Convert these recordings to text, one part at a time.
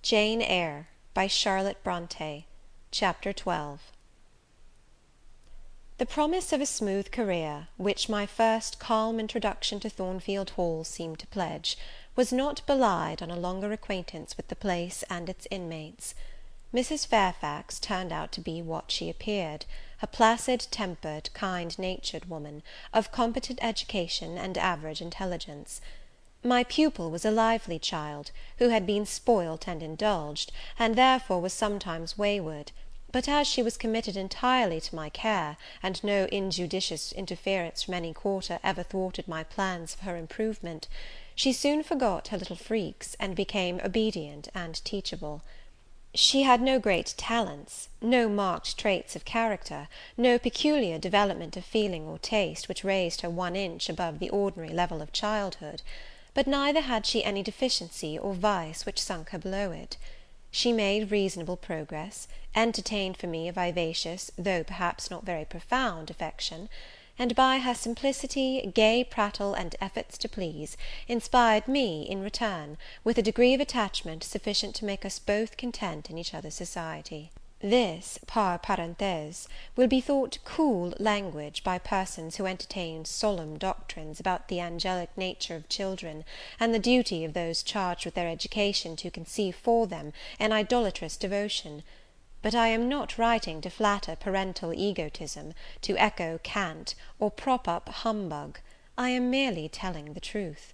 Jane Eyre by Charlotte Brontë. Chapter 12. The promise of a smooth career, which my first calm introduction to Thornfield Hall seemed to pledge, was not belied on a longer acquaintance with the place and its inmates. Mrs. Fairfax turned out to be what she appeared, a placid-tempered, kind-natured woman, of competent education and average intelligence. My pupil was a lively child, who had been spoilt and indulged, and therefore was sometimes wayward; but as she was committed entirely to my care, and no injudicious interference from any quarter ever thwarted my plans for her improvement, she soon forgot her little freaks, and became obedient and teachable. She had no great talents, no marked traits of character, no peculiar development of feeling or taste which raised her 1 inch above the ordinary level of childhood; but neither had she any deficiency or vice which sunk her below it. She made reasonable progress, entertained for me a vivacious, though perhaps not very profound affection, and by her simplicity, gay prattle, and efforts to please, inspired me, in return, with a degree of attachment sufficient to make us both content in each other's society. This, par parenthèse, will be thought cool language by persons who entertain solemn doctrines about the angelic nature of children, and the duty of those charged with their education to conceive for them an idolatrous devotion; but I am not writing to flatter parental egotism, to echo cant, or prop up humbug. I am merely telling the truth.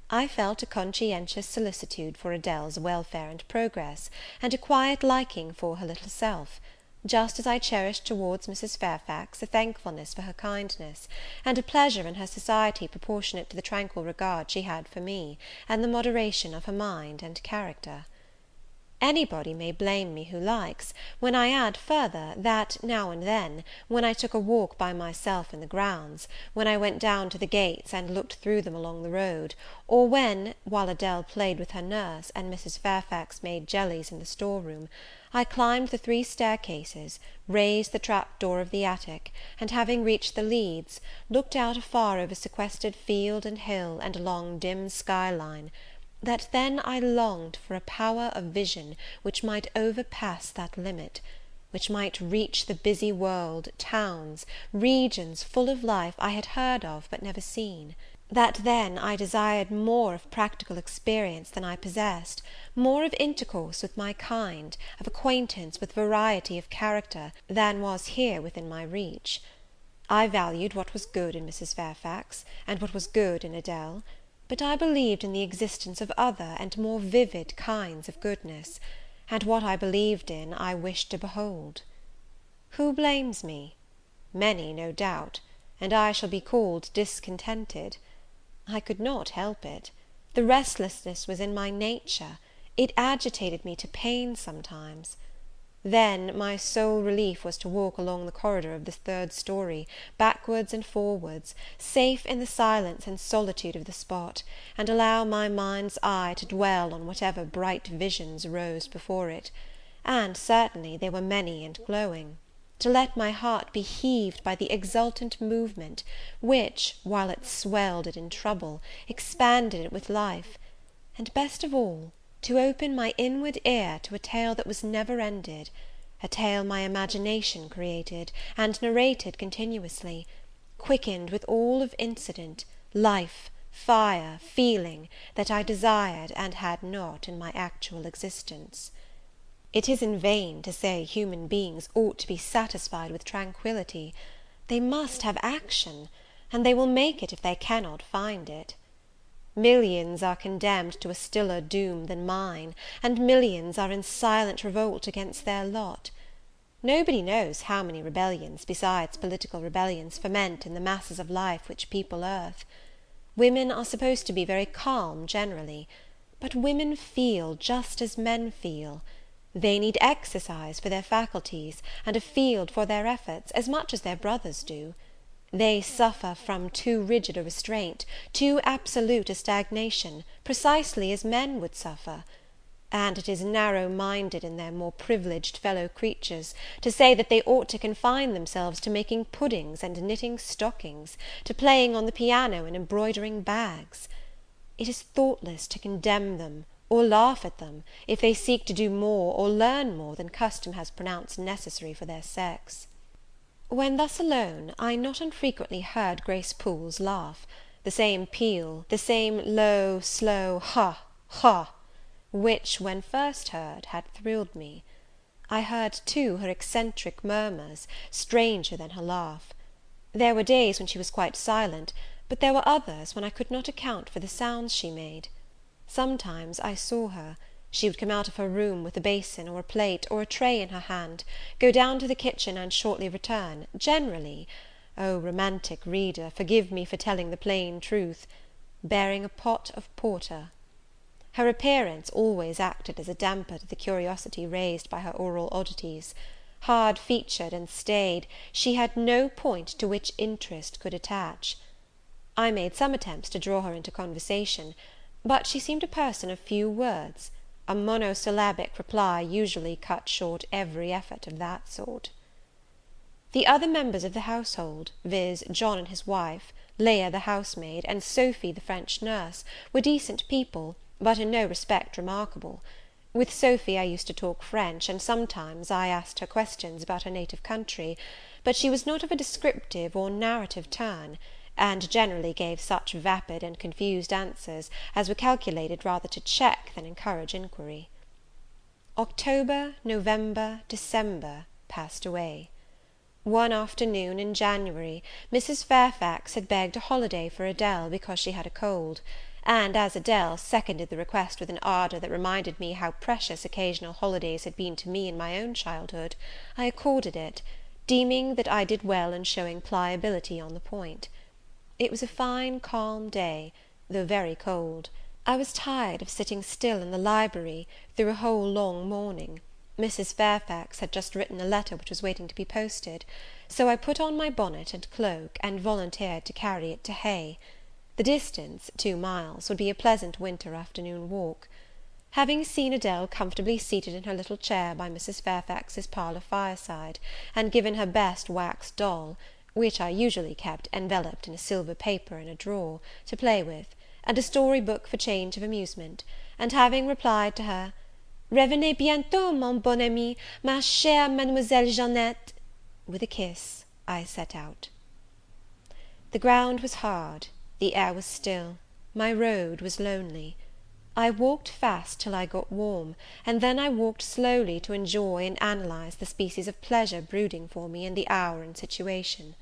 I felt a conscientious solicitude for Adèle's welfare and progress, and a quiet liking for her little self, just as I cherished towards Mrs. Fairfax a thankfulness for her kindness, and a pleasure in her society proportionate to the tranquil regard she had for me, and the moderation of her mind and character. Anybody may blame me who likes, when I add further, that, now and then, when I took a walk by myself in the grounds, when I went down to the gates and looked through them along the road, or when, while Adèle played with her nurse, and Mrs. Fairfax made jellies in the store room, I climbed the 3 staircases, raised the trap door of the attic, and having reached the leads, looked out afar over sequestered field and hill, and along dim sky-line, that then I longed for a power of vision which might overpass that limit, which might reach the busy world, towns, regions full of life I had heard of but never seen; that then I desired more of practical experience than I possessed, more of intercourse with my kind, of acquaintance with variety of character, than was here within my reach. I valued what was good in Mrs. Fairfax, and what was good in Adèle; but I believed in the existence of other and more vivid kinds of goodness, and what I believed in I wished to behold. Who blames me? Many, no doubt, and I shall be called discontented. I could not help it. The restlessness was in my nature; it agitated me to pain sometimes. Then my sole relief was to walk along the corridor of the 3rd story, backwards and forwards, safe in the silence and solitude of the spot, and allow my mind's eye to dwell on whatever bright visions rose before it, and certainly they were many and glowing; to let my heart be heaved by the exultant movement, which, while it swelled it in trouble, expanded it with life; and, best of all, to open my inward ear to a tale that was never ended, a tale my imagination created, and narrated continuously, quickened with all of incident, life, fire, feeling, that I desired and had not in my actual existence. It is in vain to say human beings ought to be satisfied with tranquillity; they must have action, and they will make it if they cannot find it. Millions are condemned to a stiller doom than mine, and millions are in silent revolt against their lot. Nobody knows how many rebellions, besides political rebellions, ferment in the masses of life which people earth. Women are supposed to be very calm generally, but women feel just as men feel. They need exercise for their faculties, and a field for their efforts, as much as their brothers do. They suffer from too rigid a restraint, too absolute a stagnation, precisely as men would suffer; and it is narrow-minded in their more privileged fellow creatures to say that they ought to confine themselves to making puddings and knitting stockings, to playing on the piano and embroidering bags. It is thoughtless to condemn them, or laugh at them, if they seek to do more or learn more than custom has pronounced necessary for their sex. When thus alone, I not unfrequently heard Grace Poole's laugh, the same peal, the same low, slow ha, ha, which, when first heard, had thrilled me. I heard, too, her eccentric murmurs, stranger than her laugh. There were days when she was quite silent, but there were others when I could not account for the sounds she made. Sometimes I saw her. She would come out of her room with a basin, or a plate, or a tray in her hand, go down to the kitchen, and shortly return, generally, oh, romantic reader, forgive me for telling the plain truth, bearing a pot of porter. Her appearance always acted as a damper to the curiosity raised by her oral oddities. Hard-featured and staid, she had no point to which interest could attach. I made some attempts to draw her into conversation, but she seemed a person of few words. A monosyllabic reply usually cut short every effort of that sort. The other members of the household, viz., John and his wife, Leah the housemaid, and Sophy the French nurse, were decent people, but in no respect remarkable. With Sophy I used to talk French, and sometimes I asked her questions about her native country, but she was not of a descriptive or narrative turn, and generally gave such vapid and confused answers as were calculated rather to check than encourage inquiry. October, November, December passed away. One afternoon in January, Mrs. Fairfax had begged a holiday for Adele because she had a cold, and as Adele seconded the request with an ardour that reminded me how precious occasional holidays had been to me in my own childhood, I accorded it, deeming that I did well in showing pliability on the point. It was a fine calm day, though very cold. I was tired of sitting still in the library through a whole long morning. Mrs. Fairfax had just written a letter which was waiting to be posted, so I put on my bonnet and cloak, and volunteered to carry it to Hay. The distance, 2 miles, would be a pleasant winter afternoon walk. Having seen Adele comfortably seated in her little chair by Mrs. Fairfax's parlour fireside, and given her best wax doll, which I usually kept enveloped in a silver paper in a drawer, to play with, and a story book for change of amusement, and having replied to her, "Revenez bientôt, mon bon ami, ma chère Mademoiselle Jeannette," with a kiss, I set out. The ground was hard, the air was still, my road was lonely. I walked fast till I got warm, and then I walked slowly to enjoy and analyze the species of pleasure brooding for me in the hour and situation.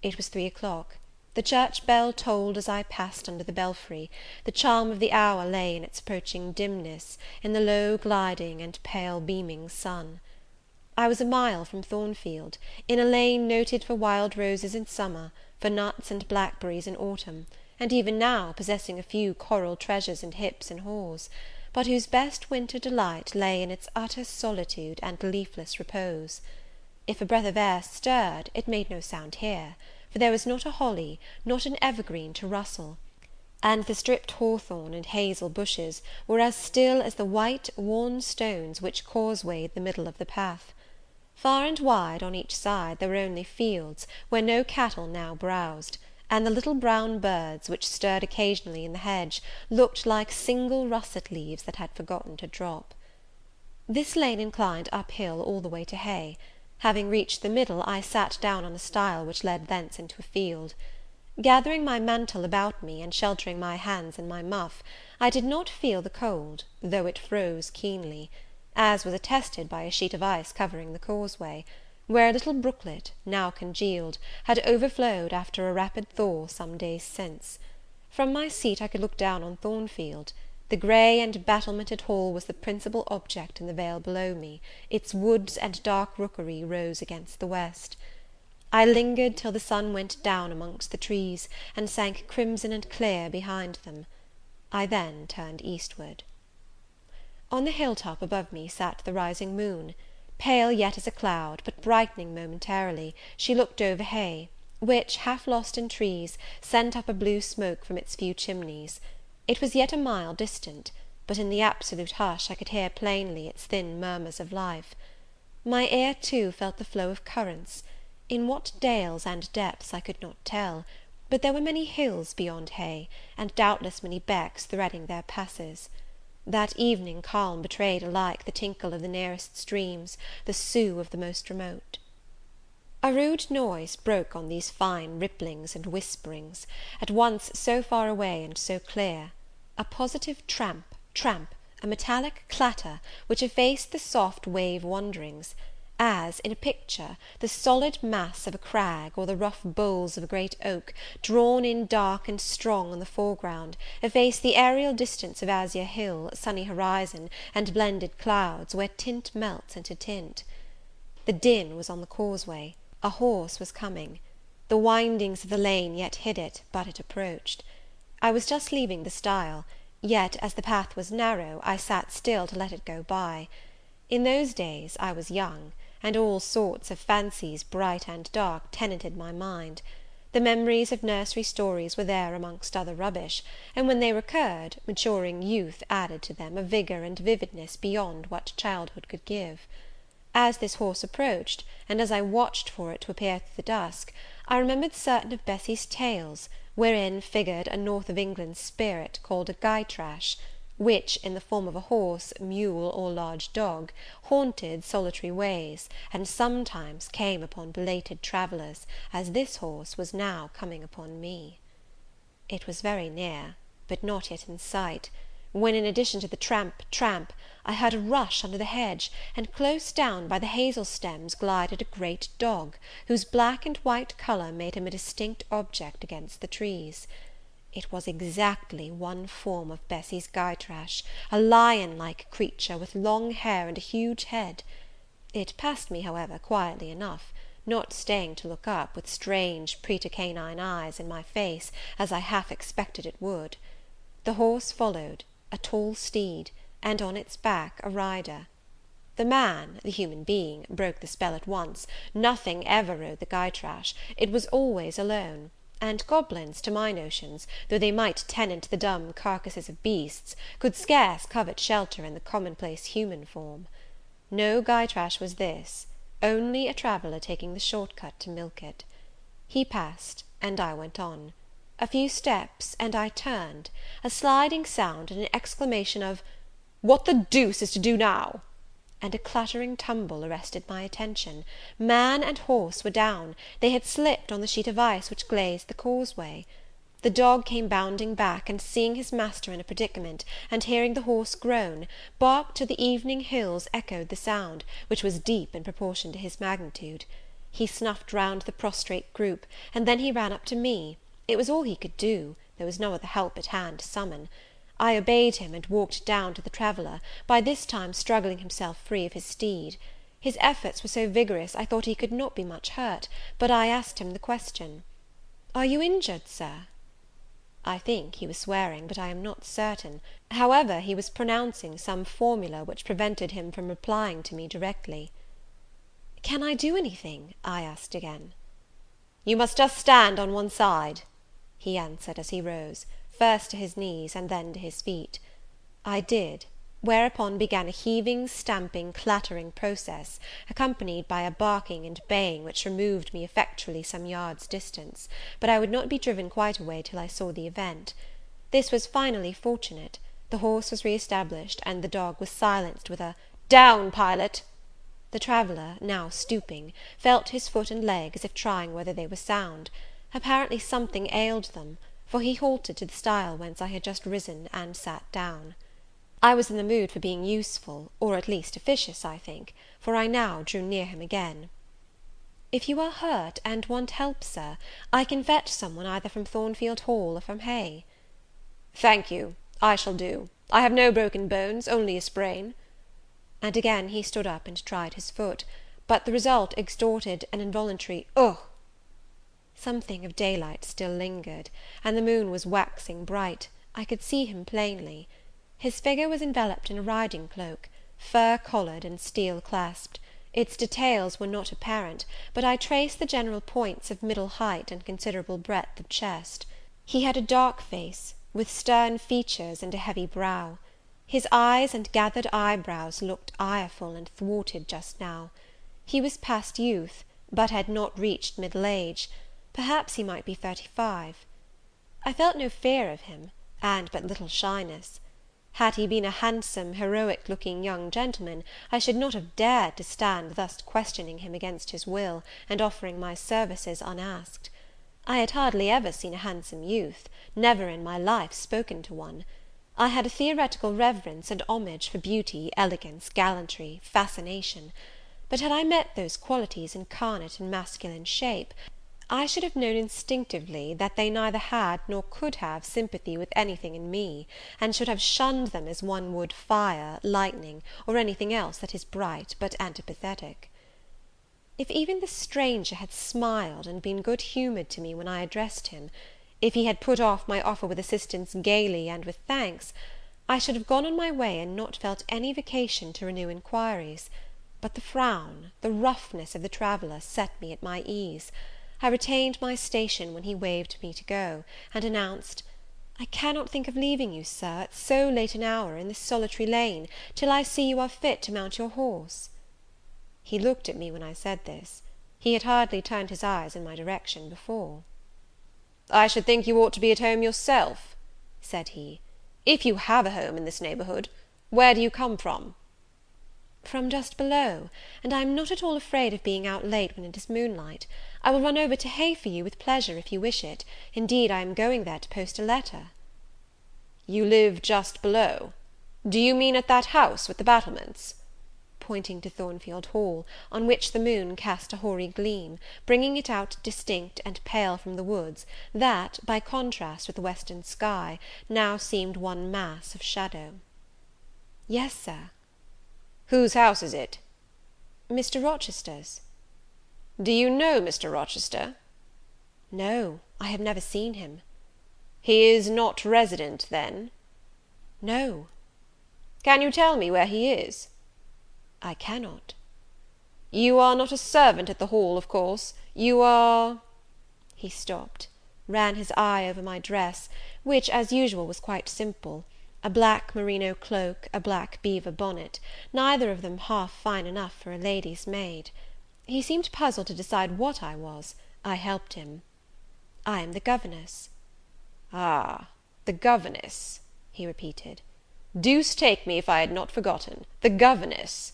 It was 3 o'clock. The church bell tolled as I passed under the belfry. The charm of the hour lay in its approaching dimness, in the low gliding and pale beaming sun. I was a mile from Thornfield, in a lane noted for wild roses in summer, for nuts and blackberries in autumn, and even now possessing a few coral treasures and hips and haws, but whose best winter delight lay in its utter solitude and leafless repose. If a breath of air stirred, it made no sound here, for there was not a holly, not an evergreen to rustle, and the stripped hawthorn and hazel bushes were as still as the white, worn stones which causewayed the middle of the path. Far and wide, on each side, there were only fields, where no cattle now browsed, and the little brown birds, which stirred occasionally in the hedge, looked like single russet leaves that had forgotten to drop. This lane inclined uphill all the way to Hay. Having reached the middle, I sat down on a stile which led thence into a field. Gathering my mantle about me, and sheltering my hands in my muff, I did not feel the cold, though it froze keenly, as was attested by a sheet of ice covering the causeway, where a little brooklet, now congealed, had overflowed after a rapid thaw some days since. From my seat I could look down on Thornfield. The grey and battlemented hall was the principal object in the vale below me, its woods and dark rookery rose against the west. I lingered till the sun went down amongst the trees, and sank crimson and clear behind them. I then turned eastward. On the hill-top above me sat the rising moon. Pale yet as a cloud, but brightening momentarily, she looked over Hay, which, half lost in trees, sent up a blue smoke from its few chimneys. It was yet a mile distant, but in the absolute hush I could hear plainly its thin murmurs of life. My ear, too, felt the flow of currents. In what dales and depths I could not tell, but there were many hills beyond Hay, and doubtless many becks threading their passes. That evening calm betrayed alike the tinkle of the nearest streams, the sough of the most remote. A rude noise broke on these fine ripplings and whisperings, at once so far away and so clear; a positive tramp, tramp, a metallic clatter, which effaced the soft wave wanderings, as, in a picture, the solid mass of a crag, or the rough boles of a great oak, drawn in dark and strong on the foreground, efface the aerial distance of azure hill, sunny horizon, and blended clouds, where tint melts into tint. The din was on the causeway. A horse was coming. The windings of the lane yet hid it, but it approached. I was just leaving the stile, yet, as the path was narrow, I sat still to let it go by. In those days I was young, and all sorts of fancies, bright and dark, tenanted my mind. The memories of nursery stories were there amongst other rubbish, and when they recurred, maturing youth added to them a vigour and vividness beyond what childhood could give. As this horse approached, and as I watched for it to appear through the dusk, I remembered certain of Bessy's tales, wherein figured a north of England spirit called a Gytrash, which, in the form of a horse, mule, or large dog, haunted solitary ways, and sometimes came upon belated travellers, as this horse was now coming upon me. It was very near, but not yet in sight, when, in addition to the tramp, tramp, I heard a rush under the hedge, and close down by the hazel stems glided a great dog, whose black and white colour made him a distinct object against the trees. It was exactly one form of Bessy's Gytrash, a lion-like creature, with long hair and a huge head. It passed me, however, quietly enough, not staying to look up, with strange pretercanine eyes, in my face, as I half expected it would. The horse followed, a tall steed, and on its back a rider. The man, the human being, broke the spell at once. Nothing ever rode the Gytrash; it was always alone; and goblins, to my notions, though they might tenant the dumb carcasses of beasts, could scarce covet shelter in the commonplace human form. No Gytrash was this, only a traveller taking the short cut to Millcote. He passed, and I went on. A few steps, and I turned; a sliding sound, and an exclamation of "What the deuce is to do now?" and a clattering tumble arrested my attention. Man and horse were down; they had slipped on the sheet of ice which glazed the causeway. The dog came bounding back, and seeing his master in a predicament, and hearing the horse groan, barked till the evening hills echoed the sound, which was deep in proportion to his magnitude. He snuffed round the prostrate group, and then he ran up to me. It was all he could do; there was no other help at hand to summon. I obeyed him, and walked down to the traveller, by this time struggling himself free of his steed. His efforts were so vigorous, I thought he could not be much hurt, but I asked him the question, "Are you injured, Sir?" I think he was swearing, but I am not certain; however, he was pronouncing some formula which prevented him from replying to me directly. "Can I do anything?" I asked again. "You must just stand on one side," he answered, as he rose, first to his knees, and then to his feet. I did; whereupon began a heaving, stamping, clattering process, accompanied by a barking and baying which removed me effectually some yards distance; but I would not be driven quite away till I saw the event. This was finally fortunate; the horse was re-established, and the dog was silenced with a "Down, Pilot!" The traveller, now stooping, felt his foot and leg, as if trying whether they were sound. Apparently something ailed them, for he halted to the stile whence I had just risen, and sat down. I was in the mood for being useful, or at least officious, I think, for I now drew near him again. "If you are hurt, and want help, Sir, I can fetch some one either from Thornfield Hall or from Hay." "Thank you, I shall do. I have no broken bones, only a sprain." And again he stood up and tried his foot, but the result extorted an involuntary "Ugh!" Something of daylight still lingered, and the moon was waxing bright. I could see him plainly. His figure was enveloped in a riding cloak, fur-collared and steel-clasped. Its details were not apparent, but I traced the general points of middle height and considerable breadth of chest. He had a dark face, with stern features and a heavy brow. His eyes and gathered eyebrows looked ireful and thwarted just now. He was past youth, but had not reached middle age. Perhaps he might be 35. I felt no fear of him, and but little shyness. Had he been a handsome, heroic-looking young gentleman, I should not have dared to stand thus questioning him against his will, and offering my services unasked. I had hardly ever seen a handsome youth, never in my life spoken to one. I had a theoretical reverence and homage for beauty, elegance, gallantry, fascination; but had I met those qualities incarnate in masculine shape, I should have known instinctively that they neither had nor could have sympathy with anything in me, and should have shunned them as one would fire, lightning, or anything else that is bright but antipathetic. If even the stranger had smiled and been good humoured to me when I addressed him, if he had put off my offer with assistance gaily and with thanks, I should have gone on my way and not felt any vocation to renew inquiries; but the frown, the roughness of the traveller set me at my ease. I retained my station when he waved me to go, and announced, "I cannot think of leaving you, Sir, at so late an hour, in this solitary lane, till I see you are fit to mount your horse." He looked at me when I said this. He had hardly turned his eyes in my direction before. "I should think you ought to be at home yourself," said he, "if you have a home in this neighbourhood. Where do you come from?" "From just below, and I am not at all afraid of being out late when it is moonlight. I will run over to Hay for you with pleasure, if you wish it. Indeed, I am going there to post a letter." "You live just below? Do you mean at that house with the battlements?" pointing to Thornfield Hall, on which the moon cast a hoary gleam, bringing it out distinct and pale from the woods, that, by contrast with the western sky, now seemed one mass of shadow. "Yes, Sir." "Whose house is it?" "Mr. Rochester's." "Do you know Mr. Rochester?" "No, I have never seen him." "He is not resident, then?" "No." "Can you tell me where he is?" "I cannot." "You are not a servant at the Hall, of course? You are—" He stopped, ran his eye over my dress, which, as usual, was quite simple, a black merino cloak, a black beaver bonnet, neither of them half fine enough for a lady's maid. He seemed puzzled to decide what I was. I helped him. "I am the governess." "Ah, the governess," he repeated. "Deuce take me if I had not forgotten. The governess!"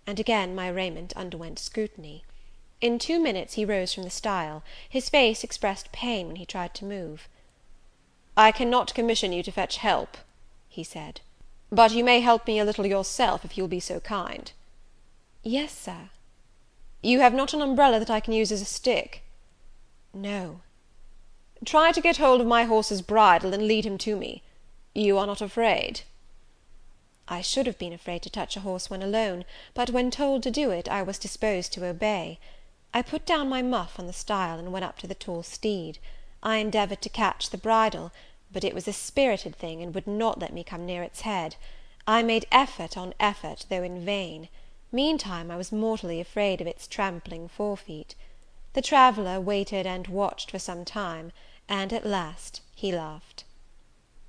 And again my raiment underwent scrutiny. In 2 minutes he rose from the stile. His face expressed pain when he tried to move. "I cannot commission you to fetch help," he said, "but you may help me a little yourself, if you will be so kind." "Yes, Sir." "You have not an umbrella that I can use as a stick?" "No." "Try to get hold of my horse's bridle, and lead him to me. You are not afraid?" I should have been afraid to touch a horse when alone, but when told to do it, I was disposed to obey. I put down my muff on the stile, and went up to the tall steed. I endeavoured to catch the bridle, but it was a spirited thing, and would not let me come near its head. I made effort on effort, though in vain. Meantime I was mortally afraid of its trampling forefeet. The traveller waited and watched for some time, and at last he laughed.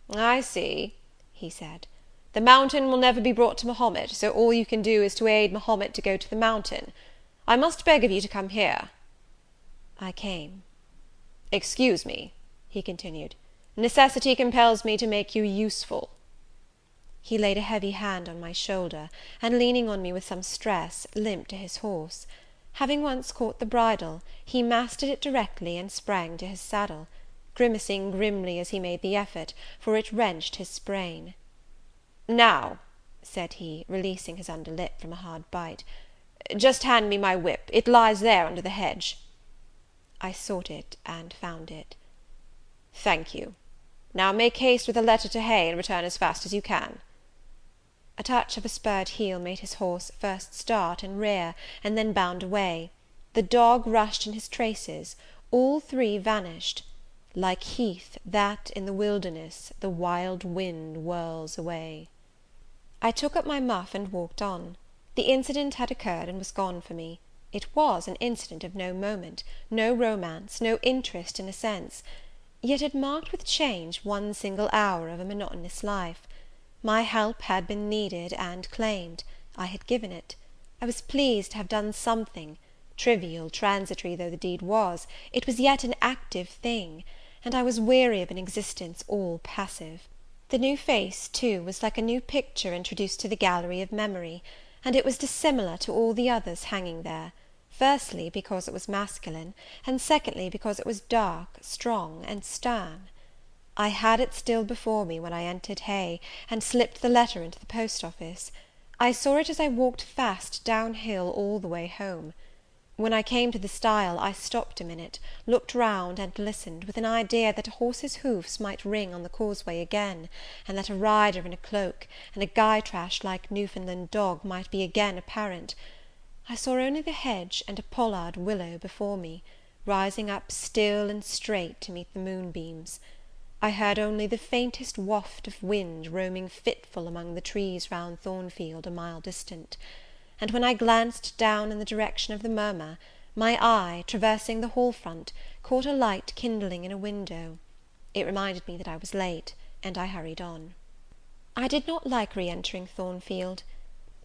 "I see," he said. "The mountain will never be brought to Mahomet, so all you can do is to aid Mahomet to go to the mountain. I must beg of you to come here." I came. "Excuse me," he continued, "necessity compels me to make you useful." He laid a heavy hand on my shoulder, and, leaning on me with some stress, limped to his horse. Having once caught the bridle, he mastered it directly, and sprang to his saddle, grimacing grimly as he made the effort, for it wrenched his sprain. "Now," said he, releasing his under lip from a hard bite, "just hand me my whip. It lies there under the hedge." I sought it, and found it. "Thank you. Now make haste with a letter to Hay, and return as fast as you can." A touch of a spurred heel made his horse first start and rear, and then bound away. The dog rushed in his traces. All three vanished. Like heath that, in the wilderness, the wild wind whirls away. I took up my muff and walked on. The incident had occurred and was gone for me. It was an incident of no moment, no romance, no interest in a sense; yet it marked with change one single hour of a monotonous life. My help had been needed and claimed. I had given it. I was pleased to have done something. Trivial, transitory though the deed was, it was yet an active thing, and I was weary of an existence all passive. The new face, too, was like a new picture introduced to the gallery of memory, and it was dissimilar to all the others hanging there; firstly, because it was masculine, and secondly, because it was dark, strong, and stern. I had it still before me when I entered Hay, and slipped the letter into the post office. I saw it as I walked fast down hill all the way home. When I came to the stile, I stopped a minute, looked round, and listened, with an idea that a horse's hoofs might ring on the causeway again, and that a rider in a cloak, and a guy-trash like Newfoundland dog might be again apparent. I saw only the hedge and a pollard willow before me, rising up still and straight to meet the moonbeams. I heard only the faintest waft of wind roaming fitful among the trees round Thornfield, a mile distant; and when I glanced down in the direction of the murmur, my eye, traversing the hall front, caught a light kindling in a window. It reminded me that I was late, and I hurried on. I did not like re-entering Thornfield.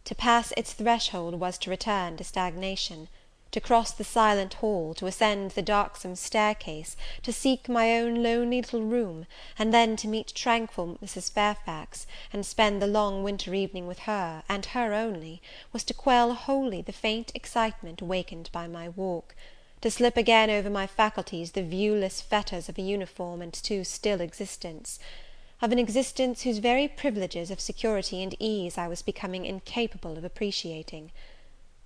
To pass its threshold was to return to stagnation; to cross the silent hall, to ascend the darksome staircase, to seek my own lonely little room, and then to meet tranquil Mrs. Fairfax, and spend the long winter evening with her, and her only, was to quell wholly the faint excitement wakened by my walk; to slip again over my faculties the viewless fetters of a uniform and too still existence; of an existence whose very privileges of security and ease I was becoming incapable of appreciating.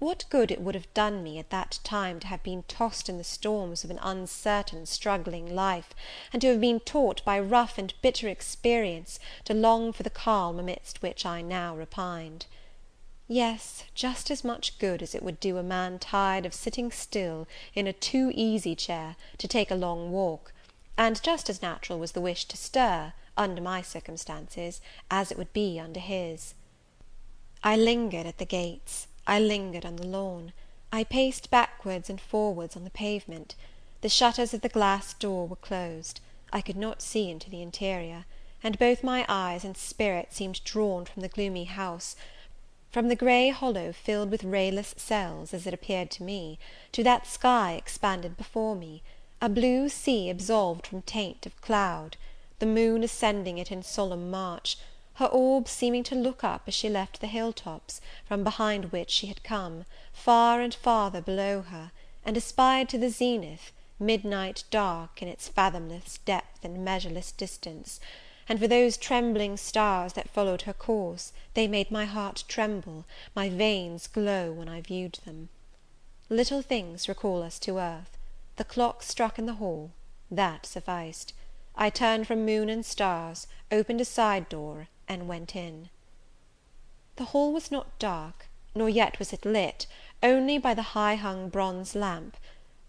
What good it would have done me at that time to have been tossed in the storms of an uncertain, struggling life, and to have been taught by rough and bitter experience to long for the calm amidst which I now repined. Yes, just as much good as it would do a man tired of sitting still in a too easy chair to take a long walk, and just as natural was the wish to stir, under my circumstances, as it would be under his. I lingered at the gates, I lingered on the lawn, I paced backwards and forwards on the pavement. The shutters of the glass door were closed; I could not see into the interior, and both my eyes and spirit seemed drawn from the gloomy house, from the grey hollow filled with rayless cells, as it appeared to me, to that sky expanded before me, a blue sea absolved from taint of cloud, the moon ascending it in solemn march, her orb seeming to look up as she left the hill-tops, from behind which she had come, far and farther below her, and aspired to the zenith, midnight dark in its fathomless depth and measureless distance; and for those trembling stars that followed her course, they made my heart tremble, my veins glow when I viewed them. Little things recall us to earth. The clock struck in the hall; that sufficed. I turned from moon and stars, opened a side door, and went in. The hall was not dark, nor yet was it lit, only by the high-hung bronze lamp.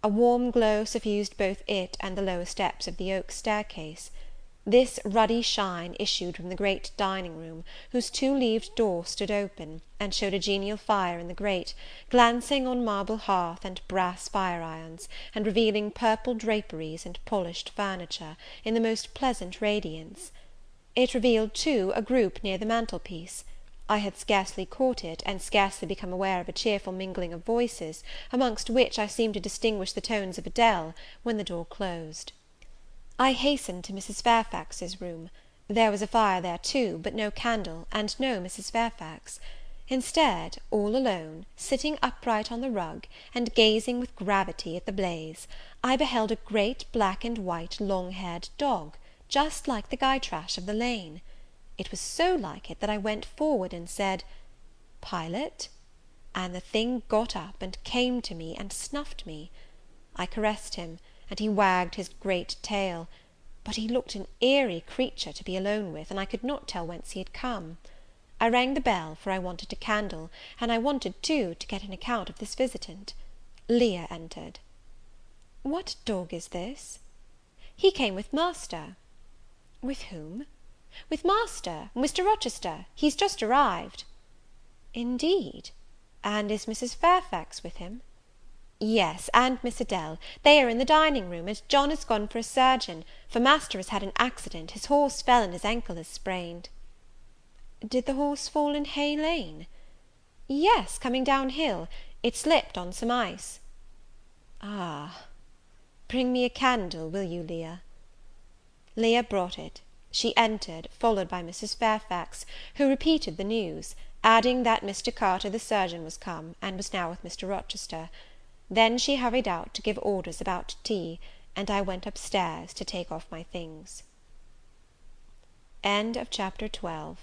A warm glow suffused both it and the lower steps of the oak staircase. This ruddy shine issued from the great dining-room, whose two-leaved door stood open, and showed a genial fire in the grate, glancing on marble hearth and brass fire-irons, and revealing purple draperies and polished furniture, in the most pleasant radiance. It revealed, too, a group near the mantel-piece. I had scarcely caught it, and scarcely become aware of a cheerful mingling of voices, amongst which I seemed to distinguish the tones of Adele, when the door closed. I hastened to Mrs. Fairfax's room. There was a fire there too, but no candle, and no Mrs. Fairfax. Instead, all alone, sitting upright on the rug, and gazing with gravity at the blaze, I beheld a great black and white long-haired dog, just like the guy-trash of the lane. It was so like it that I went forward and said, "Pilot?" and the thing got up, and came to me, and snuffed me. I caressed him, and he wagged his great tail; but he looked an eerie creature to be alone with, and I could not tell whence he had come. I rang the bell, for I wanted a candle, and I wanted, too, to get an account of this visitant. Leah entered. "What dog is this?" "He came with master." "With whom?" "With master, Mr. Rochester. He's just arrived." "Indeed! And is Mrs. Fairfax with him?" "Yes, and Miss Adele. They are in the dining-room, and John is gone for a surgeon, for master has had an accident; his horse fell, and his ankle is sprained." "Did the horse fall in Hay Lane?" "Yes, coming down hill. It slipped on some ice." "Ah! Bring me a candle, will you, Leah?" Leah brought it. She entered, followed by Mrs. Fairfax, who repeated the news, adding that Mr. Carter the surgeon was come, and was now with Mr. Rochester. Then she hurried out to give orders about tea, and I went up stairs to take off my things. CHAPTER XIII.